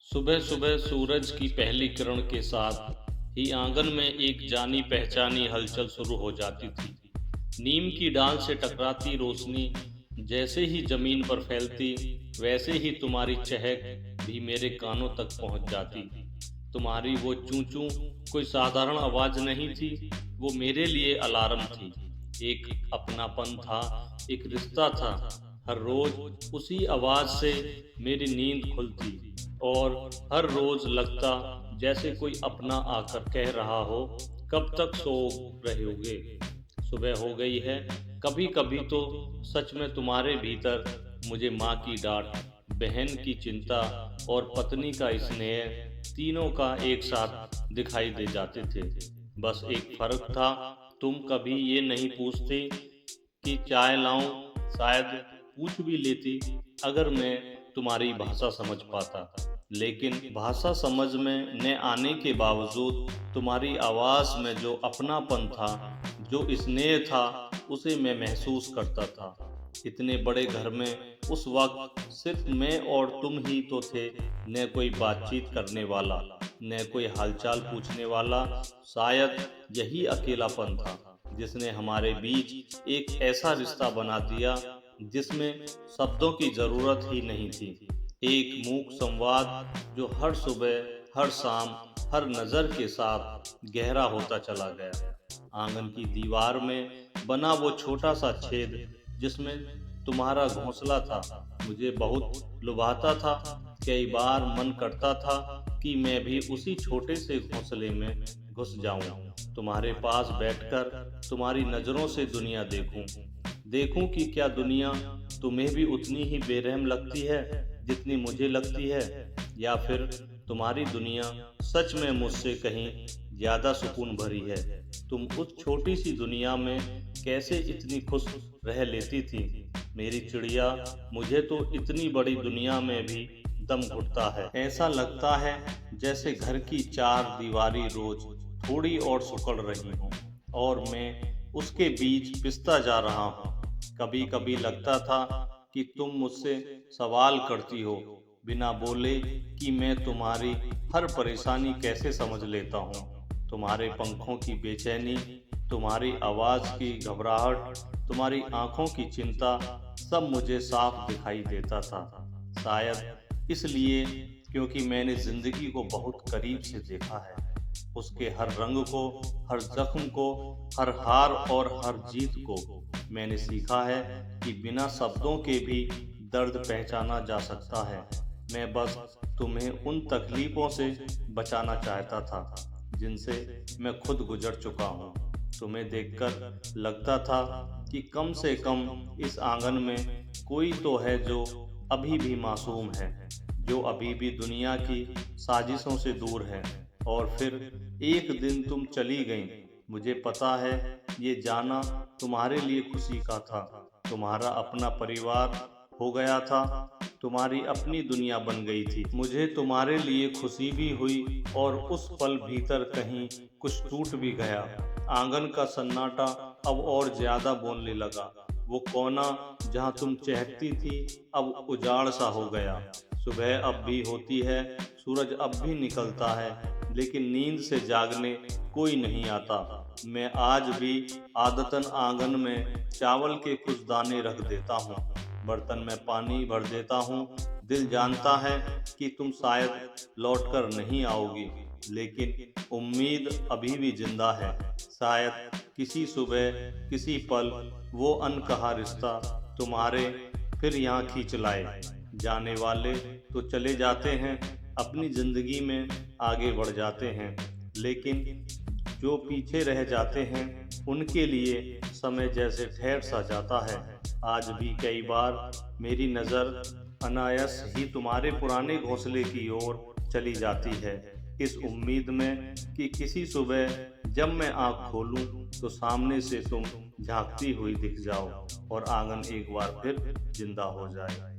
सुबह सुबह सूरज की पहली किरण के साथ ही आंगन में एक जानी पहचानी हलचल शुरू हो जाती थी। नीम की डाल से टकराती रोशनी जैसे ही जमीन पर फैलती, वैसे ही तुम्हारी चहक भी मेरे कानों तक पहुंच जाती। तुम्हारी वो चूं चूं कोई साधारण आवाज नहीं थी, वो मेरे लिए अलार्म थी। एक अपनापन था, एक रिश्ता था। हर रोज उसी आवाज से मेरी नींद खुलती और हर रोज लगता जैसे कोई अपना आकर कह रहा हो, कब तक सो रहे होगे, सुबह हो गई है। कभी कभी तो सच में तुम्हारे भीतर मुझे माँ की डांट, बहन की चिंता और पत्नी का स्नेह, तीनों का एक साथ दिखाई दे जाते थे। बस एक फर्क था, तुम कभी ये नहीं पूछती कि चाय लाऊं, शायद पूछ भी लेती अगर मैं तुम्हारी भाषा समझ पाता। लेकिन भाषा समझ में न आने के बावजूद तुम्हारी आवाज में जो अपनापन था, जो स्नेह था, उसे मैं महसूस करता था। इतने बड़े घर में उस वक्त सिर्फ मैं और तुम ही तो थे, न कोई बातचीत करने वाला, न कोई हालचाल पूछने वाला। शायद यही अकेलापन था जिसने हमारे बीच एक ऐसा रिश्ता बना दिया जिसमें शब्दों की जरूरत ही नहीं थी। एक मूक संवाद जो हर सुबह, हर शाम, हर नजर के साथ गहरा होता चला गया। आंगन की दीवार में बना वो छोटा सा छेद जिसमें तुम्हारा घोंसला था, मुझे बहुत लुभाता था। कई बार मन करता था कि मैं भी उसी छोटे से घोंसले में घुस जाऊं, तुम्हारे पास बैठकर तुम्हारी नजरों से दुनिया देखूं। देखूं कि क्या दुनिया तुम्हें भी उतनी ही बेरहम लगती है जितनी मुझे लगती है, या फिर तुम्हारी दुनिया सच में मुझसे कहीं ज्यादा सुकून भरी है। तुम उस छोटी सी दुनिया में कैसे इतनी खुश रह लेती थी मेरी चिड़िया। मुझे तो इतनी बड़ी दुनिया में भी दम घुटता है, ऐसा लगता है जैसे घर की चार दीवारी रोज थोड़ी और सिकुड़ रही हो और मैं उसके बीच पिसता जा रहा हूँ। कभी कभी लगता था कि तुम मुझसे सवाल करती हो बिना बोले कि मैं तुम्हारी हर परेशानी कैसे समझ लेता हूँ। तुम्हारे पंखों की बेचैनी, तुम्हारी आवाज की घबराहट, तुम्हारी आंखों की चिंता, सब मुझे साफ दिखाई देता था। शायद इसलिए क्योंकि मैंने जिंदगी को बहुत करीब से देखा है, उसके हर रंग को, हर जख्म को, हर हार और हर जीत को। मैंने सीखा है कि बिना शब्दों के भी दर्द पहचाना जा सकता है। मैं बस तुम्हें उन तकलीफों से बचाना चाहता था जिनसे मैं खुद गुजर चुका हूँ। तुम्हें देखकर लगता था कि कम से कम इस आंगन में कोई तो है जो अभी भी मासूम है, जो अभी भी दुनिया की साजिशों से दूर है। और फिर एक दिन तुम चली गईं। मुझे पता है ये जाना तुम्हारे लिए खुशी का था, तुम्हारा अपना परिवार हो गया था, तुम्हारी अपनी दुनिया बन गई थी। मुझे तुम्हारे लिए खुशी भी हुई और उस पल भीतर कहीं कुछ टूट भी गया। आंगन का सन्नाटा अब और ज्यादा बोलने लगा। वो कोना जहाँ तुम चहकती थी अब उजाड़ सा हो गया। सुबह अब भी होती है, सूरज अब भी निकलता है, लेकिन नींद से जागने कोई नहीं आता। मैं आज भी आदतन आंगन में चावल के कुछ दाने रख देता हूँ, बर्तन में पानी भर देता हूँ। दिल जानता है कि तुम शायद लौटकर नहीं आओगी, लेकिन उम्मीद अभी भी जिंदा है। शायद किसी सुबह, किसी पल वो अनकहा रिश्ता तुम्हारे फिर यहाँ खींच लाए। जाने वाले तो चले जाते हैं, अपनी जिंदगी में आगे बढ़ जाते हैं, लेकिन जो पीछे रह जाते हैं उनके लिए समय जैसे ठहर सा जाता है। आज भी कई बार मेरी नज़र अनायास ही तुम्हारे पुराने घोंसले की ओर चली जाती है, इस उम्मीद में कि किसी सुबह जब मैं आँख खोलूं तो सामने से तुम झांकती हुई दिख जाओ और आंगन एक बार फिर जिंदा हो जाए।